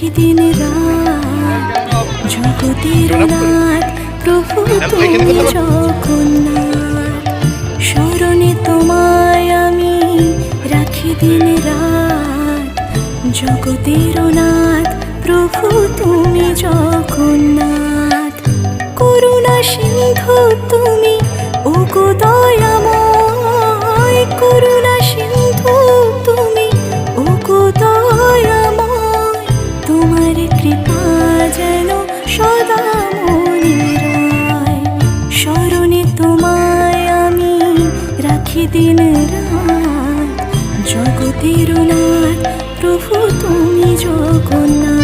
রাখি দিন রাত, জগতের নাথ প্রভু তুমি জগন্নাথ। স্মরণে তোমায় আমি রাখি দিন রাত, জগতের নাথ প্রভু তুমি জগন্নাথ। করুণা সিন্ধু তুমি ওগো দয়াময়, করুণা সিন্ধু তুমি ওগো দয়াময়। তোমার কৃপা যেন সদা মনে রয়, স্মরণে তোমায় আমি রাখি দিন রাত, জগতের নাথ প্রভু তুমি জগন্নাথ।